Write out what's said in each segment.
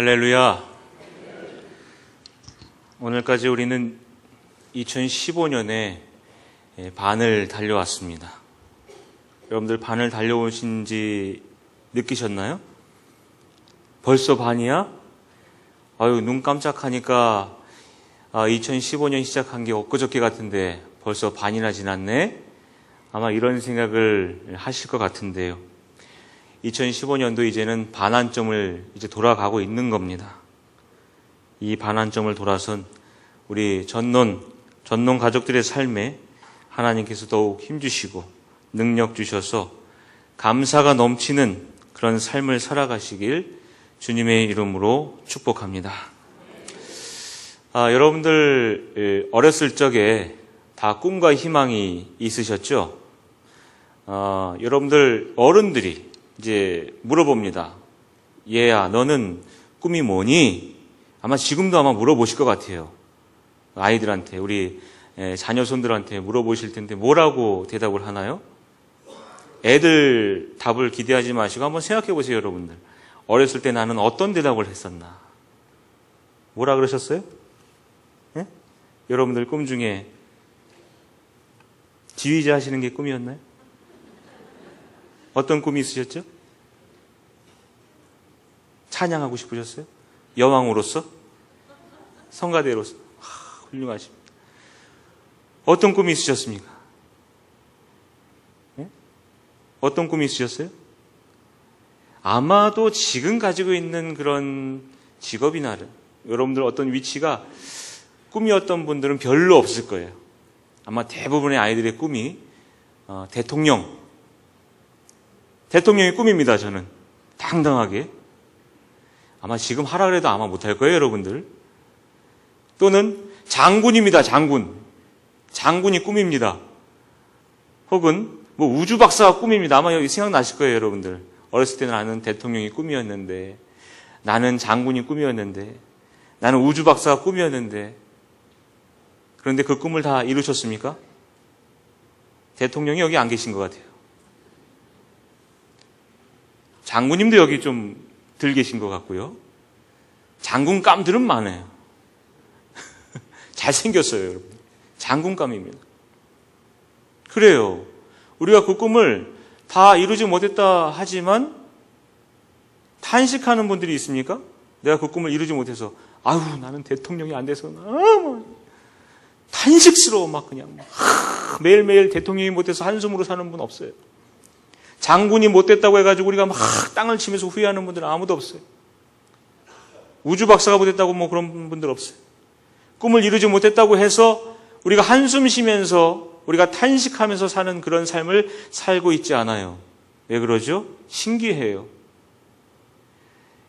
할렐루야. 오늘까지 우리는 2015년에 반을 달려왔습니다. 여러분들 반을 달려오신지 느끼셨나요? 벌써 반이야? 아유, 눈 깜짝하니까 2015년 시작한 게 엊그저께 같은데 벌써 반이나 지났네? 아마 이런 생각을 하실 것 같은데요. 2015년도 이제는 반환점을 이제 돌아가고 있는 겁니다. 이 반환점을 돌아선 우리 전논 가족들의 삶에 하나님께서 더욱 힘주시고 능력 주셔서 감사가 넘치는 그런 삶을 살아가시길 주님의 이름으로 축복합니다. 여러분들 어렸을 적에 다 꿈과 희망이 있으셨죠? 여러분들 어른들이 이제 물어봅니다. 얘야, 너는 꿈이 뭐니? 아마 지금도 아마 물어보실 것 같아요. 아이들한테, 우리 자녀손들한테 물어보실 텐데 뭐라고 대답을 하나요? 애들 답을 기대하지 마시고 한번 생각해 보세요, 여러분들. 어렸을 때 나는 어떤 대답을 했었나? 뭐라 그러셨어요? 예? 여러분들 꿈 중에 지휘자 하시는 게 꿈이었나요? 어떤 꿈이 있으셨죠? 찬양하고 싶으셨어요? 여왕으로서? 성가대로서? 훌륭하십니다. 어떤 꿈이 있으셨습니까? 네? 어떤 꿈이 있으셨어요? 아마도 지금 가지고 있는 그런 직업이나 여러분들 어떤 위치가 꿈이었던 분들은 별로 없을 거예요. 아마 대부분의 아이들의 꿈이 대통령이 꿈입니다. 저는 당당하게 아마 지금 하라 그래도 아마 못할 거예요, 여러분들. 또는 장군입니다. 장군이 꿈입니다. 혹은 뭐 우주 박사가 꿈입니다. 아마 여기 생각나실 거예요, 여러분들. 어렸을 때 나는 대통령이 꿈이었는데, 나는 장군이 꿈이었는데, 나는 우주 박사가 꿈이었는데, 그런데 그 꿈을 다 이루셨습니까? 대통령이 여기 안 계신 것 같아요. 장군님도 여기 좀 덜 계신 것 같고요. 장군감들은 많아요. 잘생겼어요, 여러분. 장군감입니다. 그래요. 우리가 그 꿈을 다 이루지 못했다 하지만 탄식하는 분들이 있습니까? 내가 그 꿈을 이루지 못해서 아유, 나는 대통령이 안 돼서 너무 탄식스러워 막 그냥 매일매일 대통령이 못해서 한숨으로 사는 분 없어요. 장군이 못됐다고 해가지고 우리가 막 땅을 치면서 후회하는 분들은 아무도 없어요. 우주 박사가 못했다고 뭐 그런 분들 없어요. 꿈을 이루지 못했다고 해서 우리가 한숨 쉬면서 우리가 탄식하면서 사는 그런 삶을 살고 있지 않아요. 왜 그러죠? 신기해요.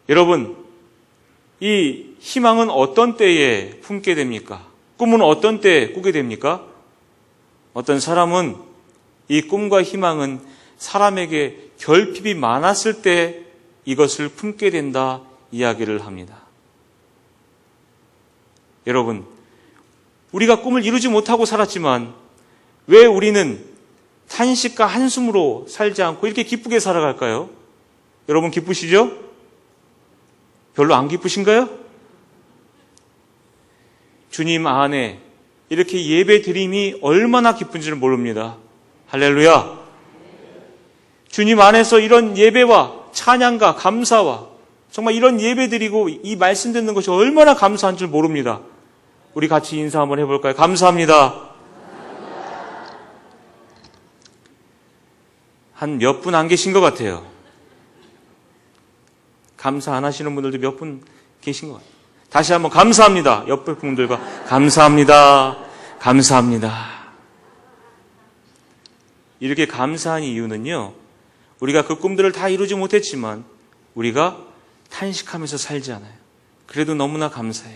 여러분, 이 희망은 어떤 때에 품게 됩니까? 꿈은 어떤 때에 꾸게 됩니까? 어떤 사람은 이 꿈과 희망은 사람에게 결핍이 많았을 때 이것을 품게 된다 이야기를 합니다. 여러분, 우리가 꿈을 이루지 못하고 살았지만 왜 우리는 탄식과 한숨으로 살지 않고 이렇게 기쁘게 살아갈까요? 여러분 기쁘시죠? 별로 안 기쁘신가요? 주님 안에 이렇게 예배 드림이 얼마나 기쁜지를 모릅니다. 할렐루야. 주님 안에서 이런 예배와 찬양과 감사와 정말 이런 예배 드리고 이 말씀 듣는 것이 얼마나 감사한 줄 모릅니다. 우리 같이 인사 한번 해볼까요? 감사합니다. 한 몇 분 안 계신 것 같아요. 감사 안 하시는 분들도 몇 분 계신 것 같아요. 다시 한번 감사합니다. 옆에 분들과 감사합니다. 감사합니다. 이렇게 감사한 이유는요, 우리가 그 꿈들을 다 이루지 못했지만 우리가 탄식하면서 살지 않아요. 그래도 너무나 감사해.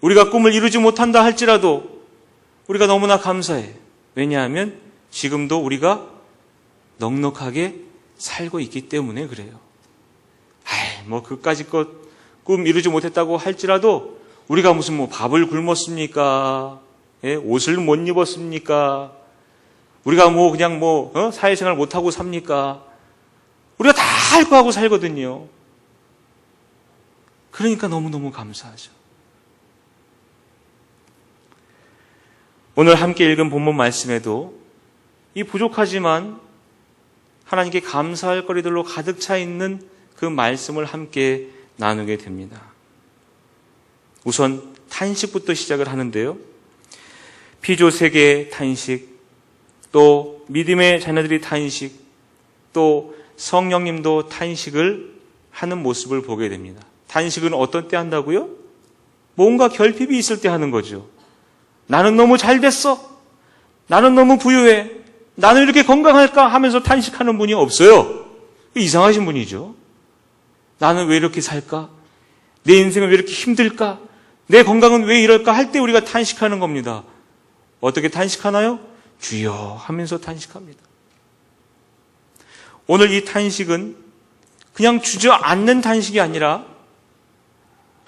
우리가 꿈을 이루지 못한다 할지라도 우리가 너무나 감사해. 왜냐하면 지금도 우리가 넉넉하게 살고 있기 때문에 그래요. 뭐 그까짓 것 꿈 이루지 못했다고 할지라도 우리가 무슨 뭐 밥을 굶었습니까? 옷을 못 입었습니까? 우리가 뭐 그냥 사회생활 못하고 삽니까? 우리가 다 할 거 하고 살거든요. 그러니까 너무너무 감사하죠. 오늘 함께 읽은 본문 말씀에도 이 부족하지만 하나님께 감사할 거리들로 가득 차 있는 그 말씀을 함께 나누게 됩니다. 우선 탄식부터 시작을 하는데요. 피조 세계의 탄식, 또 믿음의 자녀들이 탄식, 또 성령님도 탄식을 하는 모습을 보게 됩니다. 탄식은 어떤 때 한다고요? 뭔가 결핍이 있을 때 하는 거죠. 나는 너무 잘 됐어. 나는 너무 부유해. 나는 이렇게 건강할까 하면서 탄식하는 분이 없어요. 이상하신 분이죠. 나는 왜 이렇게 살까? 내 인생은 왜 이렇게 힘들까? 내 건강은 왜 이럴까? 할 때 우리가 탄식하는 겁니다. 어떻게 탄식하나요? 주여 하면서 탄식합니다. 오늘 이 탄식은 그냥 주저앉는 탄식이 아니라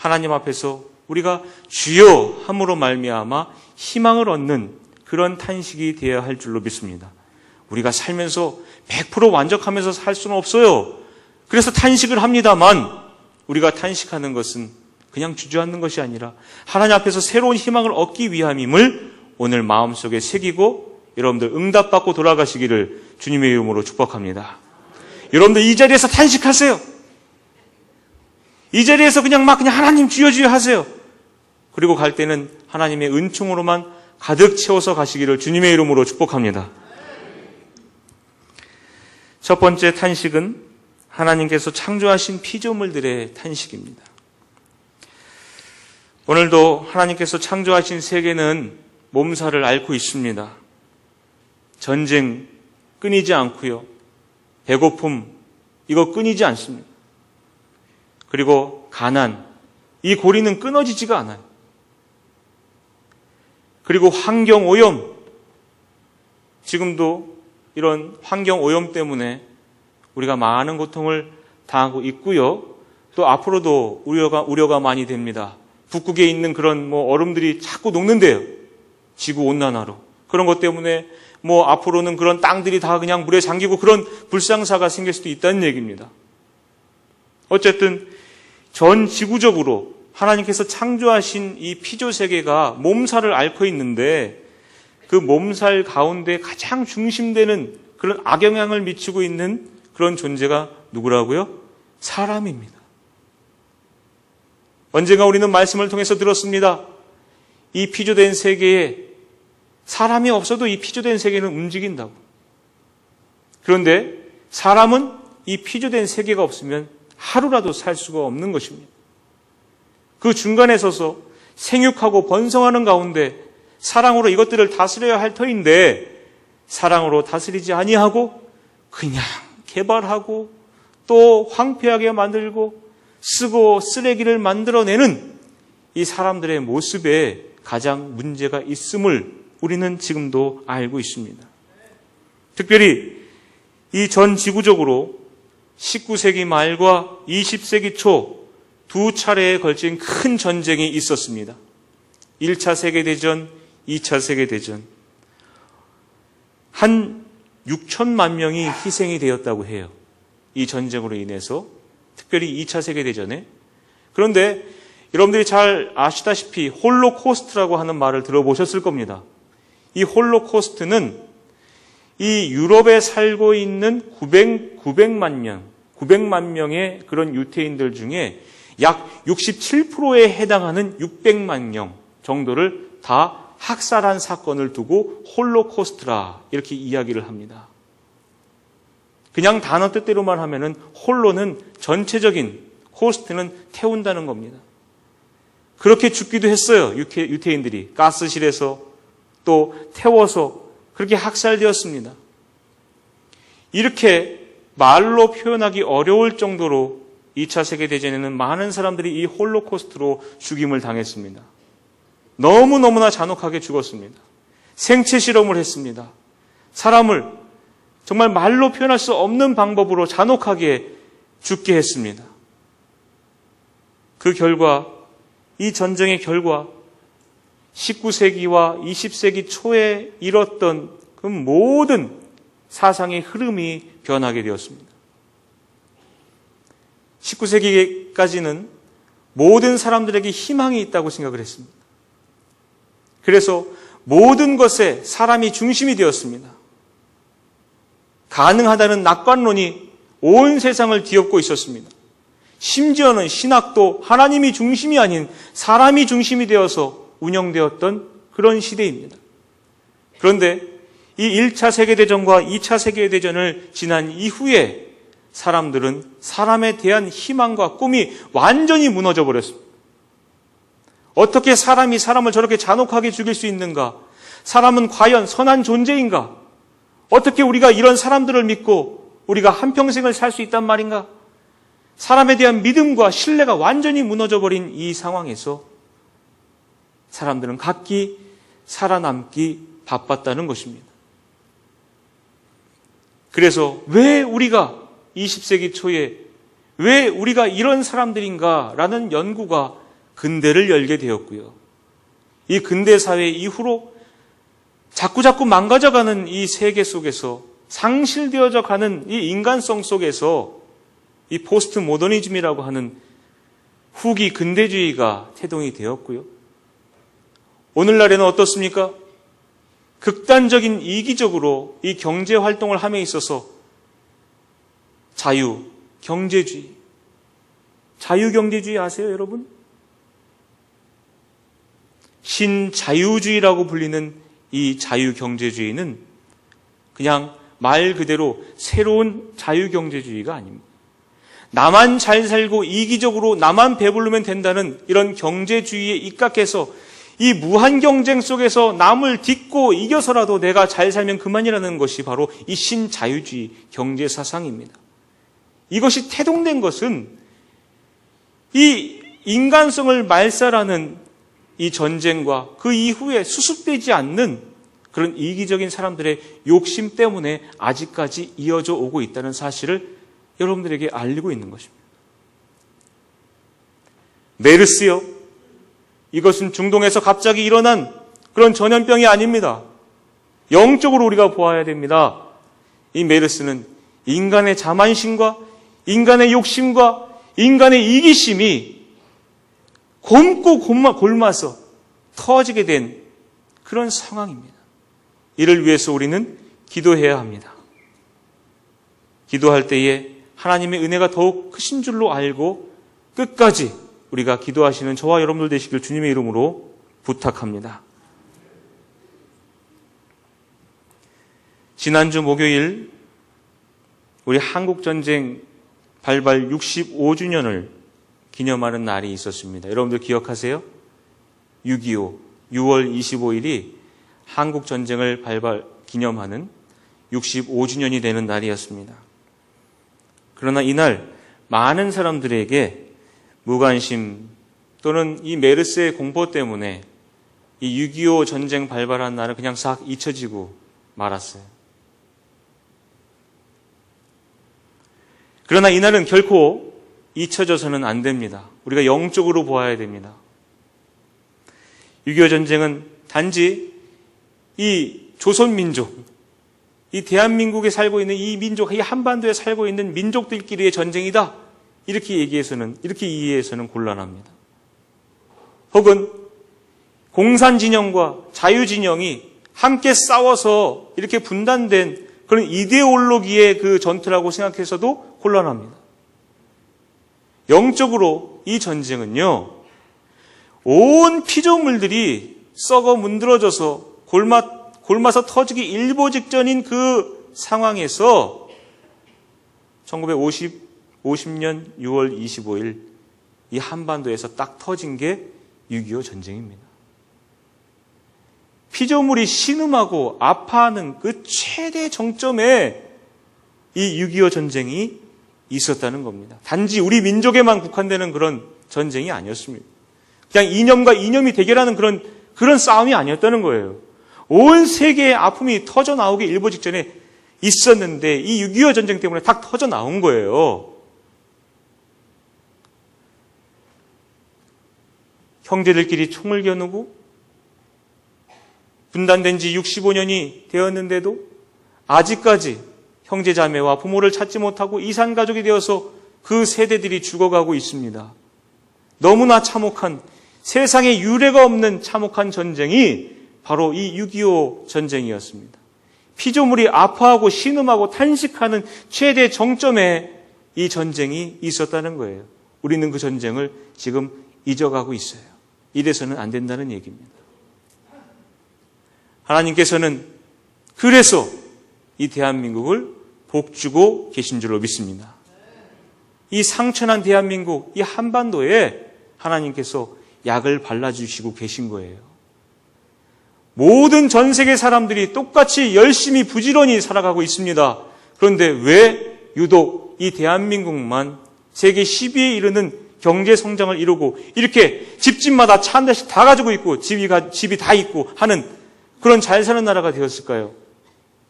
하나님 앞에서 우리가 주여 함으로 말미암아 희망을 얻는 그런 탄식이 되어야 할 줄로 믿습니다. 우리가 살면서 100% 만족하면서 살 수는 없어요. 그래서 탄식을 합니다만 우리가 탄식하는 것은 그냥 주저앉는 것이 아니라 하나님 앞에서 새로운 희망을 얻기 위함임을 오늘 마음속에 새기고 여러분들 응답받고 돌아가시기를 주님의 이름으로 축복합니다. 여러분들 이 자리에서 탄식하세요. 이 자리에서 그냥 하나님 주여 주여 하세요. 그리고 갈 때는 하나님의 은총으로만 가득 채워서 가시기를 주님의 이름으로 축복합니다. 첫 번째 탄식은 하나님께서 창조하신 피조물들의 탄식입니다. 오늘도 하나님께서 창조하신 세계는 몸살을 앓고 있습니다. 전쟁 끊이지 않고요. 배고픔 이거 끊이지 않습니다. 그리고 가난 이 고리는 끊어지지가 않아요. 그리고 환경오염 지금도 이런 환경오염 때문에 우리가 많은 고통을 당하고 있고요. 또 앞으로도 우려가 많이 됩니다. 북극에 있는 그런 얼음들이 자꾸 녹는데요. 지구온난화로. 그런 것 때문에 앞으로는 그런 땅들이 다 그냥 물에 잠기고 그런 불상사가 생길 수도 있다는 얘기입니다. 어쨌든 전 지구적으로 하나님께서 창조하신 이 피조세계가 몸살을 앓고 있는데 그 몸살 가운데 가장 중심되는 그런 악영향을 미치고 있는 그런 존재가 누구라고요? 사람입니다. 언젠가 우리는 말씀을 통해서 들었습니다. 이 피조된 세계에 사람이 없어도 이 피조된 세계는 움직인다고. 그런데 사람은 이 피조된 세계가 없으면 하루라도 살 수가 없는 것입니다. 그 중간에 서서 생육하고 번성하는 가운데 사랑으로 이것들을 다스려야 할 터인데 사랑으로 다스리지 아니하고 그냥 개발하고 또 황폐하게 만들고 쓰고 쓰레기를 만들어내는 이 사람들의 모습에 가장 문제가 있음을 우리는 지금도 알고 있습니다. 특별히 이 전 지구적으로 19세기 말과 20세기 초 두 차례에 걸친 큰 전쟁이 있었습니다. 1차 세계대전, 2차 세계대전. 한 6천만 명이 희생이 되었다고 해요. 이 전쟁으로 인해서. 특별히 2차 세계대전에. 그런데 여러분들이 잘 아시다시피 홀로코스트라고 하는 말을 들어보셨을 겁니다. 이 홀로코스트는 이 유럽에 살고 있는 900만 명의 그런 유태인들 중에 약 67%에 해당하는 600만 명 정도를 다 학살한 사건을 두고 홀로코스트라 이렇게 이야기를 합니다. 그냥 단어 뜻대로만 하면은 홀로는 전체적인, 코스트는 태운다는 겁니다. 그렇게 죽기도 했어요. 유태인들이 가스실에서 또 태워서 그렇게 학살되었습니다. 이렇게 말로 표현하기 어려울 정도로 2차 세계대전에는 많은 사람들이 이 홀로코스트로 죽임을 당했습니다. 너무너무나 잔혹하게 죽었습니다. 생체 실험을 했습니다. 사람을 정말 말로 표현할 수 없는 방법으로 잔혹하게 죽게 했습니다. 그 결과, 이 전쟁의 결과 19세기와 20세기 초에 일었던 그 모든 사상의 흐름이 변하게 되었습니다. 19세기까지는 모든 사람들에게 희망이 있다고 생각을 했습니다. 그래서 모든 것에 사람이 중심이 되었습니다. 가능하다는 낙관론이 온 세상을 뒤엎고 있었습니다. 심지어는 신학도 하나님이 중심이 아닌 사람이 중심이 되어서 운영되었던 그런 시대입니다. 그런데 이 1차 세계대전과 2차 세계대전을 지난 이후에 사람들은 사람에 대한 희망과 꿈이 완전히 무너져 버렸습니다. 어떻게 사람이 사람을 저렇게 잔혹하게 죽일 수 있는가? 사람은 과연 선한 존재인가? 어떻게 우리가 이런 사람들을 믿고 우리가 한평생을 살 수 있단 말인가? 사람에 대한 믿음과 신뢰가 완전히 무너져 버린 이 상황에서 사람들은 각기 살아남기 바빴다는 것입니다. 그래서 왜 우리가 20세기 초에 왜 우리가 이런 사람들인가라는 연구가 근대를 열게 되었고요. 이 근대 사회 이후로 자꾸자꾸 망가져가는 이 세계 속에서 상실되어져 가는 이 인간성 속에서 이 포스트 모더니즘이라고 하는 후기 근대주의가 태동이 되었고요. 오늘날에는 어떻습니까? 극단적인 이기적으로 이 경제 활동을 함에 있어서 자유경제주의. 자유경제주의 아세요, 여러분? 신자유주의라고 불리는 이 자유경제주의는 그냥 말 그대로 새로운 자유경제주의가 아닙니다. 나만 잘 살고 이기적으로 나만 배부르면 된다는 이런 경제주의에 입각해서 이 무한 경쟁 속에서 남을 딛고 이겨서라도 내가 잘 살면 그만이라는 것이 바로 이 신자유주의 경제사상입니다. 이것이 태동된 것은 이 인간성을 말살하는 이 전쟁과 그 이후에 수습되지 않는 그런 이기적인 사람들의 욕심 때문에 아직까지 이어져 오고 있다는 사실을 여러분들에게 알리고 있는 것입니다. 메르스요. 이것은 중동에서 갑자기 일어난 그런 전염병이 아닙니다. 영적으로 우리가 보아야 됩니다. 이 메르스는 인간의 자만심과 인간의 욕심과 인간의 이기심이 곪고 골마서 터지게 된 그런 상황입니다. 이를 위해서 우리는 기도해야 합니다. 기도할 때에 하나님의 은혜가 더욱 크신 줄로 알고 끝까지 우리가 기도하시는 저와 여러분들 되시길 주님의 이름으로 부탁합니다. 지난주 목요일 우리 한국전쟁 발발 65주년을 기념하는 날이 있었습니다. 여러분들 기억하세요? 6.25 6월 25일이 한국전쟁을 발발 기념하는 65주년이 되는 날이었습니다. 그러나 이날 많은 사람들에게 무관심 또는 이 메르스의 공포 때문에 이 6.25 전쟁 발발한 날은 그냥 싹 잊혀지고 말았어요. 그러나 이날은 결코 잊혀져서는 안 됩니다. 우리가 영적으로 보아야 됩니다. 6.25 전쟁은 단지 이 조선민족, 이 대한민국에 살고 있는 이 민족, 이 한반도에 살고 있는 민족들끼리의 전쟁이다. 이렇게 이해해서는 곤란합니다. 혹은 공산진영과 자유진영이 함께 싸워서 이렇게 분단된 그런 이데올로기의 그 전투라고 생각해서도 곤란합니다. 영적으로 이 전쟁은요, 온 피조물들이 썩어 문드러져서 골마서 터지기 일보 직전인 그 상황에서 1950년 6월 25일 이 한반도에서 딱 터진 게 6.25 전쟁입니다. 피조물이 신음하고 아파하는 그 최대 정점에 이 6.25 전쟁이 있었다는 겁니다. 단지 우리 민족에만 국한되는 그런 전쟁이 아니었습니다. 그냥 이념과 이념이 대결하는 그런 싸움이 아니었다는 거예요. 온 세계의 아픔이 터져 나오기 일보 직전에 있었는데 이 6.25 전쟁 때문에 딱 터져 나온 거예요. 형제들끼리 총을 겨누고 분단된 지 65년이 되었는데도 아직까지 형제자매와 부모를 찾지 못하고 이산가족이 되어서 그 세대들이 죽어가고 있습니다. 너무나 참혹한, 세상에 유례가 없는 참혹한 전쟁이 바로 이 6.25 전쟁이었습니다. 피조물이 아파하고 신음하고 탄식하는 최대 정점에 이 전쟁이 있었다는 거예요. 우리는 그 전쟁을 지금 잊어가고 있어요. 이래서는 안 된다는 얘기입니다. 하나님께서는 그래서 이 대한민국을 복주고 계신 줄로 믿습니다. 이 상처난 대한민국, 이 한반도에 하나님께서 약을 발라주시고 계신 거예요. 모든 전 세계 사람들이 똑같이 열심히 부지런히 살아가고 있습니다. 그런데 왜 유독 이 대한민국만 세계 10위에 이르는 경제 성장을 이루고 이렇게 집집마다 차 한 대씩 다 가지고 있고 집이 다 있고 하는 그런 잘 사는 나라가 되었을까요?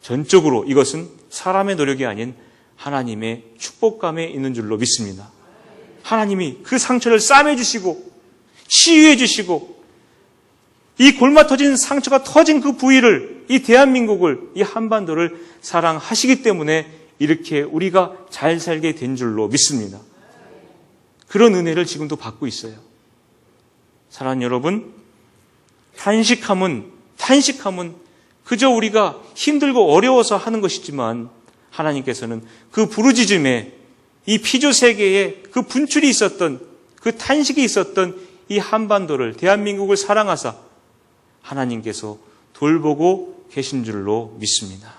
전적으로 이것은 사람의 노력이 아닌 하나님의 축복감에 있는 줄로 믿습니다. 하나님이 그 상처를 싸매주시고 치유해주시고 이 골마 터진 상처가 터진 그 부위를, 이 대한민국을, 이 한반도를 사랑하시기 때문에 이렇게 우리가 잘 살게 된 줄로 믿습니다. 그런 은혜를 지금도 받고 있어요. 사랑하는 여러분, 탄식함은 그저 우리가 힘들고 어려워서 하는 것이지만 하나님께서는 그 부르짖음에 이 피조 세계에 그 분출이 있었던, 그 탄식이 있었던 이 한반도를, 대한민국을 사랑하사 하나님께서 돌보고 계신 줄로 믿습니다.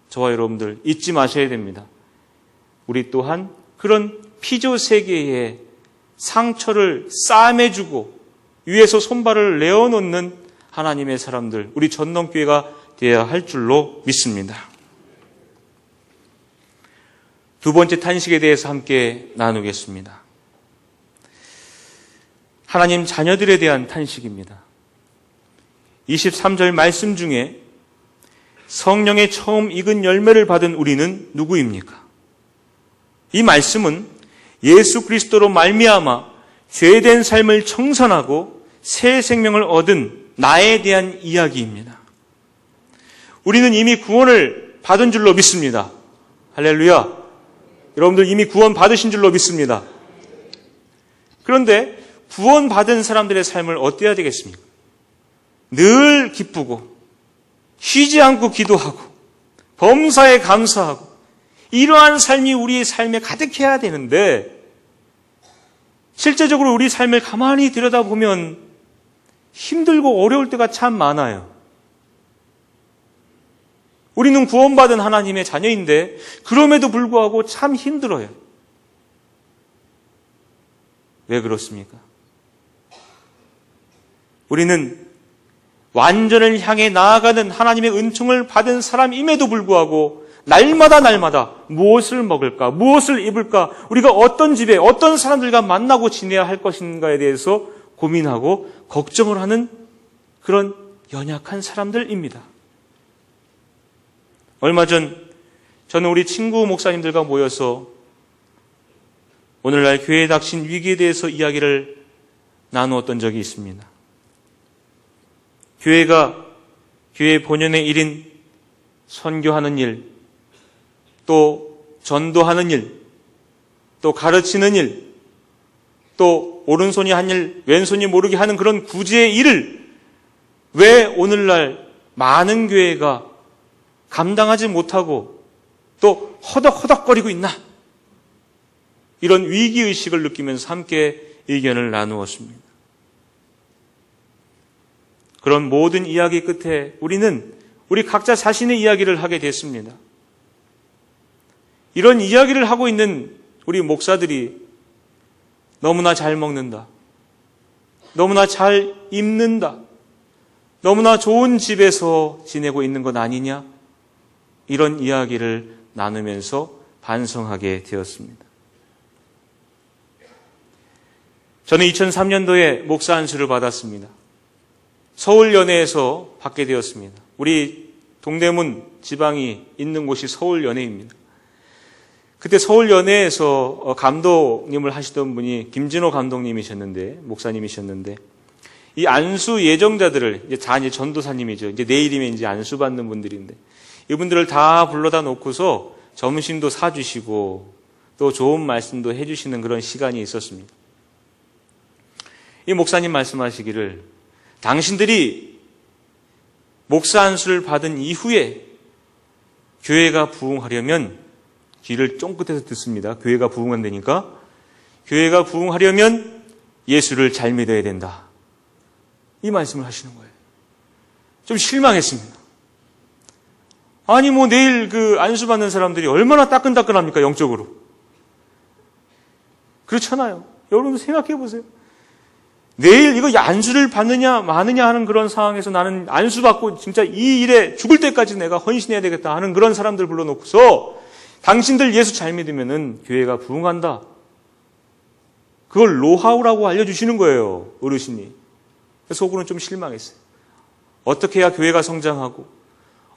저와 여러분들 잊지 마셔야 됩니다. 우리 또한 그런 피조 세계에 상처를 싸매주고 위에서 손발을 내어놓는 하나님의 사람들, 우리 전동교회가 되어야 할 줄로 믿습니다. 두 번째 탄식에 대해서 함께 나누겠습니다. 하나님 자녀들에 대한 탄식입니다. 23절 말씀 중에 성령의 처음 익은 열매를 받은 우리는 누구입니까? 이 말씀은 예수 그리스도로 말미암아 죄된 삶을 청산하고 새 생명을 얻은 나에 대한 이야기입니다. 우리는 이미 구원을 받은 줄로 믿습니다. 할렐루야. 여러분들 이미 구원 받으신 줄로 믿습니다. 그런데 구원받은 사람들의 삶을 어때야 되겠습니까? 늘 기쁘고 쉬지 않고 기도하고 범사에 감사하고 이러한 삶이 우리의 삶에 가득해야 되는데 실제적으로 우리 삶을 가만히 들여다보면 힘들고 어려울 때가 참 많아요. 우리는 구원받은 하나님의 자녀인데 그럼에도 불구하고 참 힘들어요. 왜 그렇습니까? 우리는 완전을 향해 나아가는 하나님의 은총을 받은 사람임에도 불구하고 날마다 무엇을 먹을까, 무엇을 입을까, 우리가 어떤 집에 어떤 사람들과 만나고 지내야 할 것인가에 대해서 고민하고 걱정을 하는 그런 연약한 사람들입니다. 얼마 전 저는 우리 친구 목사님들과 모여서 오늘날 교회에 닥친 위기에 대해서 이야기를 나누었던 적이 있습니다. 교회가 교회 본연의 일인 선교하는 일, 또 전도하는 일, 또 가르치는 일, 또 오른손이 한 일, 왼손이 모르게 하는 그런 구제의 일을 왜 오늘날 많은 교회가 감당하지 못하고 또 허덕허덕거리고 있나? 이런 위기의식을 느끼면서 함께 의견을 나누었습니다. 그런 모든 이야기 끝에 우리는 우리 각자 자신의 이야기를 하게 됐습니다. 이런 이야기를 하고 있는 우리 목사들이 너무나 잘 먹는다, 너무나 잘 입는다, 너무나 좋은 집에서 지내고 있는 것 아니냐? 이런 이야기를 나누면서 반성하게 되었습니다. 저는 2003년도에 목사 안수를 받았습니다. 서울연회에서 받게 되었습니다. 우리 동대문 지방이 있는 곳이 서울연회입니다. 그때 서울연회에서 감독님을 하시던 분이 김진호 감독님이셨는데, 목사님이셨는데, 이 안수 예정자들을, 이제 전도사님이죠. 이제 내일이면 이제 안수 받는 분들인데, 이분들을 다 불러다 놓고서 점심도 사주시고, 또 좋은 말씀도 해주시는 그런 시간이 있었습니다. 이 목사님 말씀하시기를 당신들이 목사 안수를 받은 이후에 교회가 부흥하려면, 귀를 쫑긋해서 듣습니다. 교회가 부흥한다니까, 교회가 부흥하려면 예수를 잘 믿어야 된다, 이 말씀을 하시는 거예요. 좀 실망했습니다. 아니 내일 그 안수 받는 사람들이 얼마나 따끈따끈합니까, 영적으로. 그렇잖아요. 여러분 생각해 보세요. 내일 이거 안수를 받느냐 마느냐 하는 그런 상황에서 나는 안수 받고 진짜 이 일에 죽을 때까지 내가 헌신해야 되겠다 하는 그런 사람들 불러놓고서 당신들 예수 잘 믿으면은 교회가 부흥한다, 그걸 노하우라고 알려주시는 거예요, 어르신이. 그래서 속으로는 좀 실망했어요. 어떻게 해야 교회가 성장하고,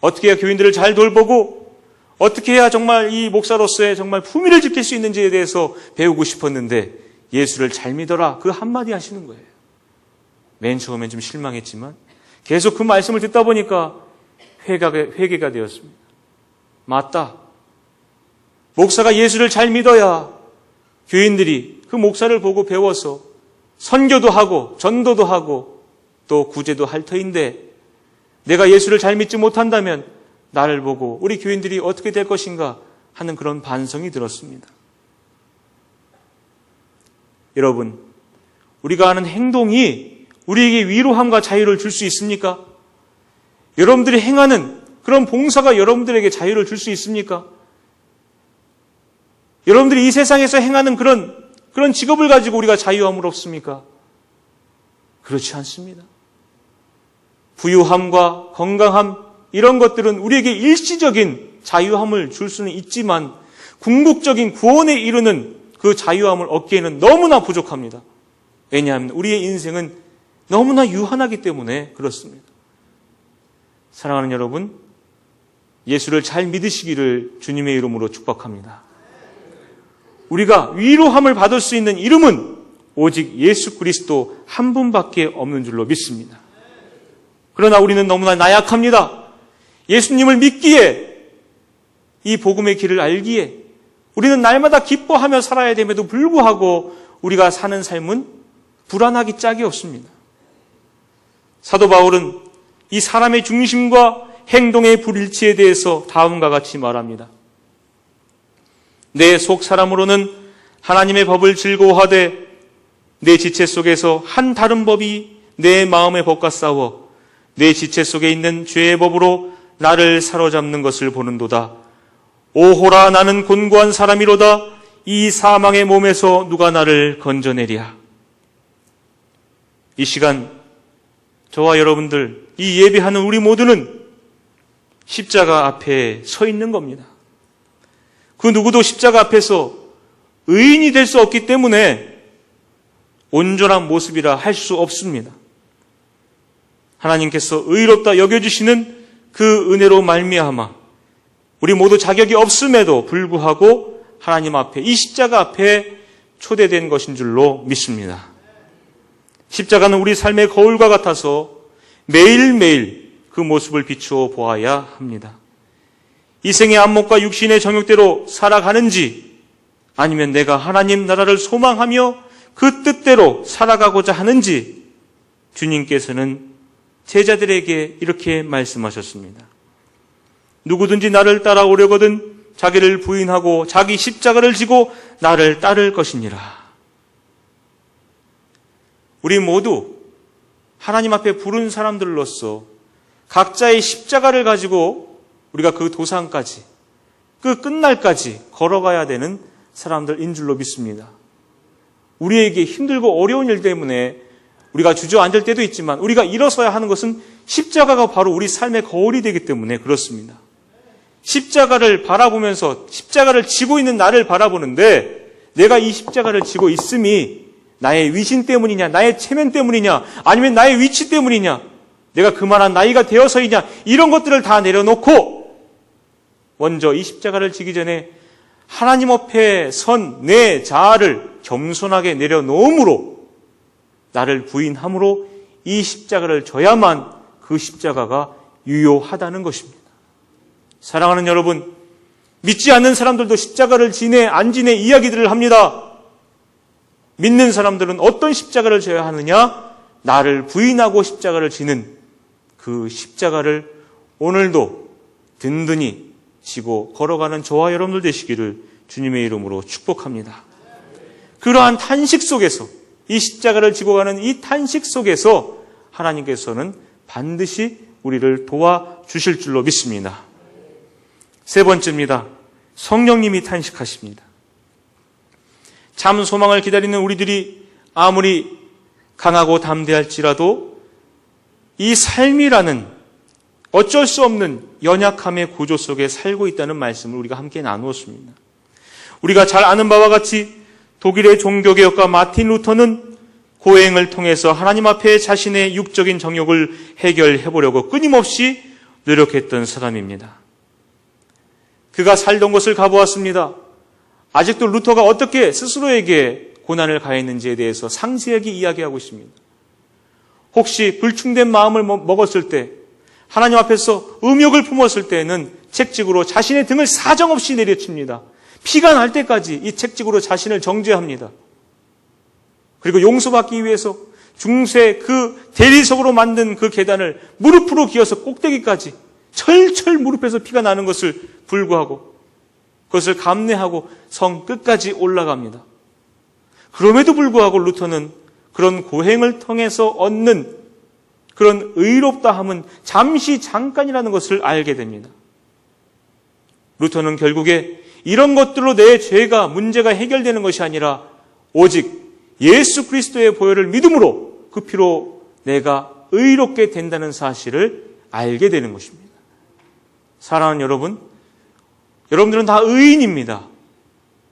어떻게 해야 교인들을 잘 돌보고, 어떻게 해야 정말 이 목사로서의 정말 품위를 지킬 수 있는지에 대해서 배우고 싶었는데 예수를 잘 믿어라, 그 한마디 하시는 거예요. 맨 처음엔 좀 실망했지만 계속 그 말씀을 듣다 보니까 회개가 되었습니다. 맞다. 목사가 예수를 잘 믿어야 교인들이 그 목사를 보고 배워서 선교도 하고 전도도 하고 또 구제도 할 터인데, 내가 예수를 잘 믿지 못한다면 나를 보고 우리 교인들이 어떻게 될 것인가 하는 그런 반성이 들었습니다. 여러분, 우리가 하는 행동이 우리에게 위로함과 자유를 줄 수 있습니까? 여러분들이 행하는 그런 봉사가 여러분들에게 자유를 줄 수 있습니까? 여러분들이 이 세상에서 행하는 그런 직업을 가지고 우리가 자유함을 얻습니까? 그렇지 않습니다. 부유함과 건강함, 이런 것들은 우리에게 일시적인 자유함을 줄 수는 있지만 궁극적인 구원에 이르는 그 자유함을 얻기에는 너무나 부족합니다. 왜냐하면 우리의 인생은 너무나 유한하기 때문에 그렇습니다. 사랑하는 여러분, 예수를 잘 믿으시기를 주님의 이름으로 축복합니다. 우리가 위로함을 받을 수 있는 이름은 오직 예수 그리스도 한 분밖에 없는 줄로 믿습니다. 그러나 우리는 너무나 나약합니다. 예수님을 믿기에, 이 복음의 길을 알기에 우리는 날마다 기뻐하며 살아야 됨에도 불구하고 우리가 사는 삶은 불안하기 짝이 없습니다. 사도 바울은 이 사람의 중심과 행동의 불일치에 대해서 다음과 같이 말합니다. 내 속 사람으로는 하나님의 법을 즐거워하되 내 지체 속에서 한 다른 법이 내 마음의 법과 싸워 내 지체 속에 있는 죄의 법으로 나를 사로잡는 것을 보는도다. 오호라, 나는 곤고한 사람이로다. 이 사망의 몸에서 누가 나를 건져내랴. 이 시간 저와 여러분들, 이 예배하는 우리 모두는 십자가 앞에 서 있는 겁니다. 그 누구도 십자가 앞에서 의인이 될 수 없기 때문에 온전한 모습이라 할 수 없습니다. 하나님께서 의롭다 여겨주시는 그 은혜로 말미암아 우리 모두 자격이 없음에도 불구하고 하나님 앞에, 이 십자가 앞에 초대된 것인 줄로 믿습니다. 십자가는 우리 삶의 거울과 같아서 매일매일 그 모습을 비추어 보아야 합니다. 이 생의 안목과 육신의 정욕대로 살아가는지, 아니면 내가 하나님 나라를 소망하며 그 뜻대로 살아가고자 하는지, 주님께서는 제자들에게 이렇게 말씀하셨습니다. 누구든지 나를 따라오려거든 자기를 부인하고 자기 십자가를 지고 나를 따를 것이니라. 우리 모두 하나님 앞에 부른 사람들로서 각자의 십자가를 가지고 우리가 그 도상까지, 그 끝날까지 걸어가야 되는 사람들인 줄로 믿습니다. 우리에게 힘들고 어려운 일 때문에 우리가 주저앉을 때도 있지만 우리가 일어서야 하는 것은 십자가가 바로 우리 삶의 거울이 되기 때문에 그렇습니다. 십자가를 바라보면서 십자가를 지고 있는 나를 바라보는데, 내가 이 십자가를 지고 있음이 나의 위신 때문이냐, 나의 체면 때문이냐, 아니면 나의 위치 때문이냐, 내가 그만한 나이가 되어서이냐, 이런 것들을 다 내려놓고 먼저 이 십자가를 지기 전에 하나님 앞에 선 내 자아를 겸손하게 내려놓음으로, 나를 부인함으로 이 십자가를 져야만 그 십자가가 유효하다는 것입니다. 사랑하는 여러분, 믿지 않는 사람들도 십자가를 지내 안 지내 이야기들을 합니다. 믿는 사람들은 어떤 십자가를 져야 하느냐? 나를 부인하고 십자가를 지는 그 십자가를 오늘도 든든히 지고 걸어가는 저와 여러분들 되시기를 주님의 이름으로 축복합니다. 그러한 탄식 속에서, 이 십자가를 지고 가는 이 탄식 속에서 하나님께서는 반드시 우리를 도와주실 줄로 믿습니다. 세 번째입니다. 성령님이 탄식하십니다. 참 소망을 기다리는 우리들이 아무리 강하고 담대할지라도 이 삶이라는 어쩔 수 없는 연약함의 구조 속에 살고 있다는 말씀을 우리가 함께 나누었습니다. 우리가 잘 아는 바와 같이 독일의 종교개혁가 마틴 루터는 고행을 통해서 하나님 앞에 자신의 육적인 정욕을 해결해 보려고 끊임없이 노력했던 사람입니다. 그가 살던 곳을 가보았습니다. 아직도 루터가 어떻게 스스로에게 고난을 가했는지에 대해서 상세하게 이야기하고 있습니다. 혹시 불충된 마음을 먹었을 때, 하나님 앞에서 음욕을 품었을 때에는 책찍으로 자신의 등을 사정없이 내려칩니다. 피가 날 때까지 이 책찍으로 자신을 정죄합니다. 그리고 용서받기 위해서 중세 그 대리석으로 만든 그 계단을 무릎으로 기어서 꼭대기까지 철철 무릎에서 피가 나는 것을 불구하고 그것을 감내하고 성 끝까지 올라갑니다. 그럼에도 불구하고 루터는 그런 고행을 통해서 얻는 그런 의롭다함은 잠깐이라는 것을 알게 됩니다. 루터는 결국에 이런 것들로 내 죄가 문제가 해결되는 것이 아니라 오직 예수 그리스도의 보혈을 믿음으로 그 피로 내가 의롭게 된다는 사실을 알게 되는 것입니다. 사랑하는 여러분, 여러분들은 다 의인입니다.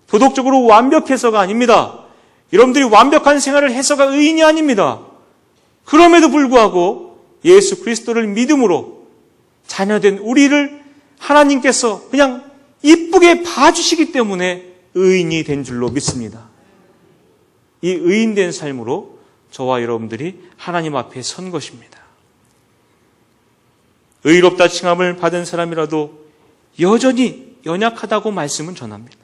도덕적으로 완벽해서가 아닙니다. 여러분들이 완벽한 생활을 해서가 의인이 아닙니다. 그럼에도 불구하고 예수 그리스도를 믿음으로 자녀된 우리를 하나님께서 그냥 이쁘게 봐주시기 때문에 의인이 된 줄로 믿습니다. 이 의인된 삶으로 저와 여러분들이 하나님 앞에 선 것입니다. 의롭다 칭함을 받은 사람이라도 여전히 연약하다고 말씀은 전합니다.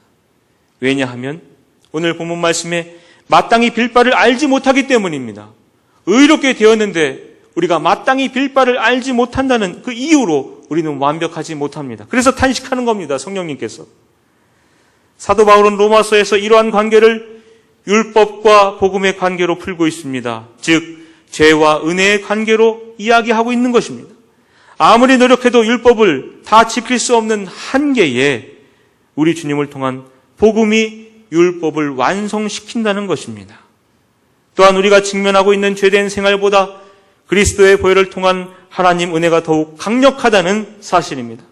왜냐하면 오늘 본문 말씀에 마땅히 빌 바를 알지 못하기 때문입니다. 의롭게 되었는데 우리가 마땅히 빌 바를 알지 못한다는 그 이유로 우리는 완벽하지 못합니다. 그래서 탄식하는 겁니다. 성령님께서. 사도 바울은 로마서에서 이러한 관계를 율법과 복음의 관계로 풀고 있습니다. 즉 죄와 은혜의 관계로 이야기하고 있는 것입니다. 아무리 노력해도 율법을 다 지킬 수 없는 한계에 우리 주님을 통한 복음이 율법을 완성시킨다는 것입니다. 또한 우리가 직면하고 있는 죄된 생활보다 그리스도의 보혈을 통한 하나님 은혜가 더욱 강력하다는 사실입니다.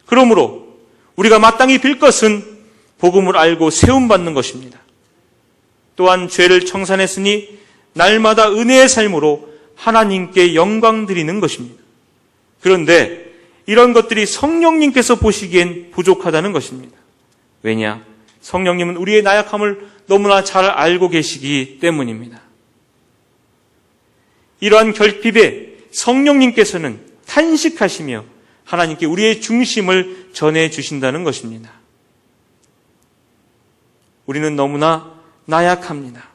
그러므로 우리가 마땅히 빌 것은 복음을 알고 세움받는 것입니다. 또한 죄를 청산했으니 날마다 은혜의 삶으로 하나님께 영광 드리는 것입니다. 그런데 이런 것들이 성령님께서 보시기엔 부족하다는 것입니다. 왜냐? 성령님은 우리의 나약함을 너무나 잘 알고 계시기 때문입니다. 이러한 결핍에 성령님께서는 탄식하시며 하나님께 우리의 중심을 전해주신다는 것입니다. 우리는 너무나 나약합니다.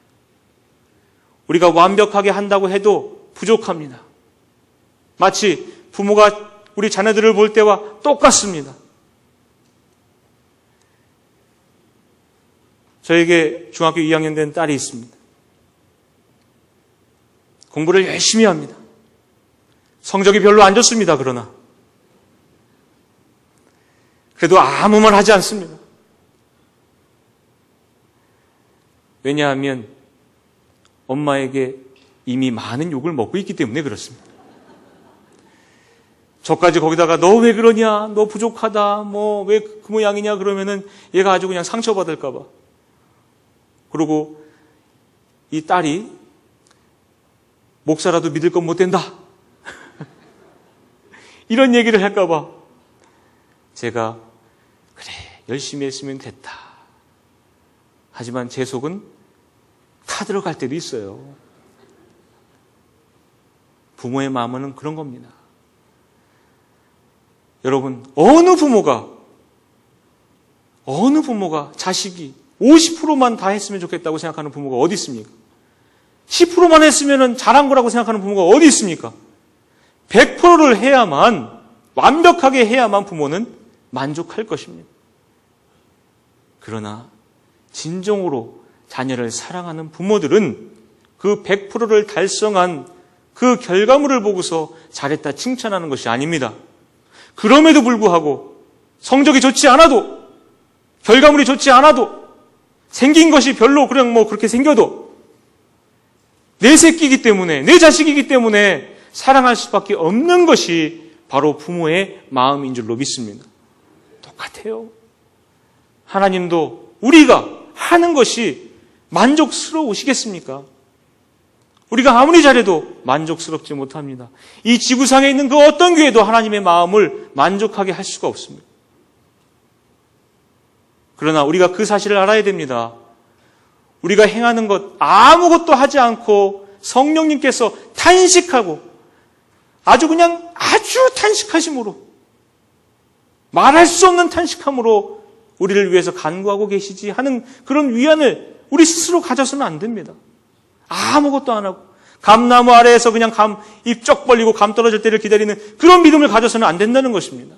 우리가 완벽하게 한다고 해도 부족합니다. 마치 부모가 우리 자녀들을 볼 때와 똑같습니다. 저에게 중학교 2학년 된 딸이 있습니다. 공부를 열심히 합니다. 성적이 별로 안 좋습니다. 그러나 그래도 아무 말 하지 않습니다. 왜냐하면 엄마에게 이미 많은 욕을 먹고 있기 때문에 그렇습니다. 저까지 거기다가 너 왜 그러냐, 너 부족하다, 뭐 왜 그 모양이냐 그러면은 얘가 아주 그냥 상처받을까 봐. 그리고 이 딸이 목사라도 믿을 건 못 된다. 이런 얘기를 할까 봐 제가 그래 열심히 했으면 됐다. 하지만 제 속은 타들어갈 때도 있어요. 부모의 마음은 그런 겁니다. 여러분, 어느 부모가 자식이 50%만 다 했으면 좋겠다고 생각하는 부모가 어디 있습니까? 10%만 했으면 잘한 거라고 생각하는 부모가 어디 있습니까? 100%를 해야만, 완벽하게 해야만 부모는 만족할 것입니다. 그러나 진정으로 자녀를 사랑하는 부모들은 그 100%를 달성한 그 결과물을 보고서 잘했다 칭찬하는 것이 아닙니다. 그럼에도 불구하고 성적이 좋지 않아도, 결과물이 좋지 않아도, 생긴 것이 별로 그냥 그렇게 생겨도 내 새끼이기 때문에, 내 자식이기 때문에 사랑할 수밖에 없는 것이 바로 부모의 마음인 줄로 믿습니다. 똑같아요. 하나님도 우리가 하는 것이 만족스러우시겠습니까? 우리가 아무리 잘해도 만족스럽지 못합니다. 이 지구상에 있는 그 어떤 교회도 하나님의 마음을 만족하게 할 수가 없습니다. 그러나 우리가 그 사실을 알아야 됩니다. 우리가 행하는 것 아무것도 하지 않고 성령님께서 탄식하고 아주 탄식하심으로, 말할 수 없는 탄식함으로 우리를 위해서 간구하고 계시지 하는 그런 위안을 우리 스스로 가져서는 안 됩니다. 아무것도 안 하고 감나무 아래에서 그냥 입 쩍 벌리고 감 떨어질 때를 기다리는 그런 믿음을 가져서는 안 된다는 것입니다.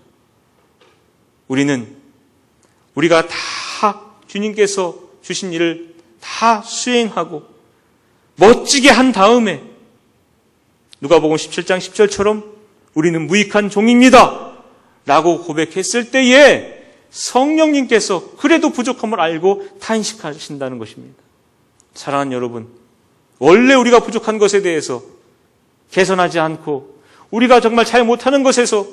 우리가 다 주님께서 주신 일을 다 수행하고 멋지게 한 다음에 누가복음 17장 10절처럼 우리는 무익한 종입니다 라고 고백했을 때에 성령님께서 그래도 부족함을 알고 탄식하신다는 것입니다. 사랑하는 여러분, 원래 우리가 부족한 것에 대해서 개선하지 않고 우리가 정말 잘 못하는 것에서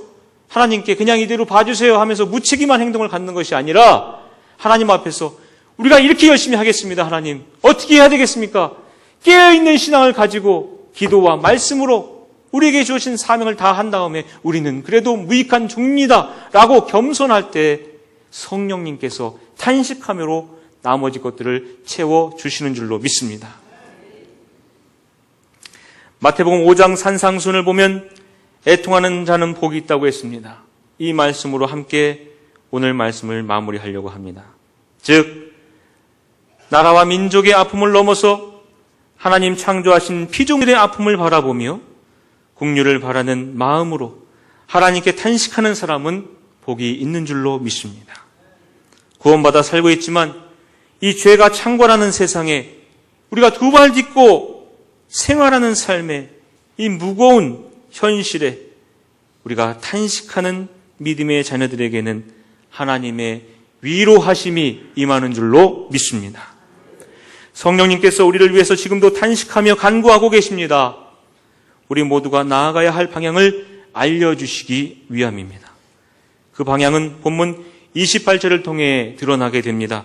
하나님께 그냥 이대로 봐주세요 하면서 무책임한 행동을 갖는 것이 아니라 하나님 앞에서 우리가 이렇게 열심히 하겠습니다. 하나님, 어떻게 해야 되겠습니까? 깨어있는 신앙을 가지고 기도와 말씀으로 우리에게 주신 사명을 다 한 다음에 우리는 그래도 무익한 종입니다 라고 겸손할 때 성령님께서 탄식함으로 나머지 것들을 채워주시는 줄로 믿습니다. 마태복음 5장 산상순을 보면 애통하는 자는 복이 있다고 했습니다. 이 말씀으로 함께 오늘 말씀을 마무리하려고 합니다. 즉, 나라와 민족의 아픔을 넘어서 하나님 창조하신 피조물의 아픔을 바라보며 긍휼을 바라는 마음으로 하나님께 탄식하는 사람은 복이 있는 줄로 믿습니다. 구원받아 살고 있지만 이 죄가 창궐하는 세상에 우리가 두 발 딛고 생활하는 삶에 이 무거운 현실에 우리가 탄식하는 믿음의 자녀들에게는 하나님의 위로하심이 임하는 줄로 믿습니다. 성령님께서 우리를 위해서 지금도 탄식하며 간구하고 계십니다. 우리 모두가 나아가야 할 방향을 알려주시기 위함입니다. 그 방향은 본문 28절을 통해 드러나게 됩니다.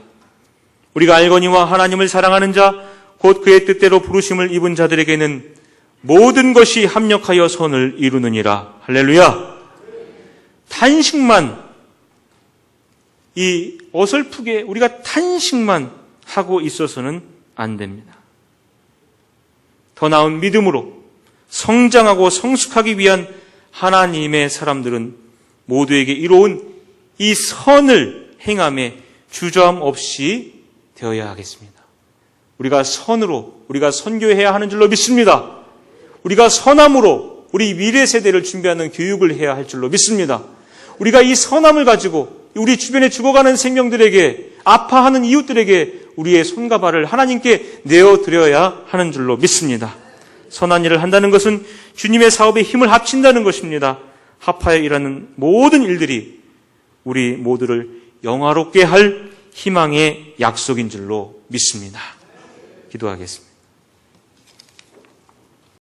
우리가 알거니와 하나님을 사랑하는 자 곧 그의 뜻대로 부르심을 입은 자들에게는 모든 것이 합력하여 선을 이루느니라. 할렐루야. 탄식만, 이 어설프게 우리가 탄식만 하고 있어서는 안 됩니다. 더 나은 믿음으로 성장하고 성숙하기 위한 하나님의 사람들은 모두에게 이로운 이 선을 행함에 주저함 없이 되어야 하겠습니다. 우리가 선으로, 우리가 선교해야 하는 줄로 믿습니다. 우리가 선함으로 우리 미래 세대를 준비하는 교육을 해야 할 줄로 믿습니다. 우리가 이 선함을 가지고 우리 주변에 죽어가는 생명들에게, 아파하는 이웃들에게 우리의 손과 발을 하나님께 내어드려야 하는 줄로 믿습니다. 선한 일을 한다는 것은 주님의 사업에 힘을 합친다는 것입니다. 합하여 일하는 모든 일들이 우리 모두를 영화롭게 할 희망의 약속인 줄로 믿습니다. 기도하겠습니다.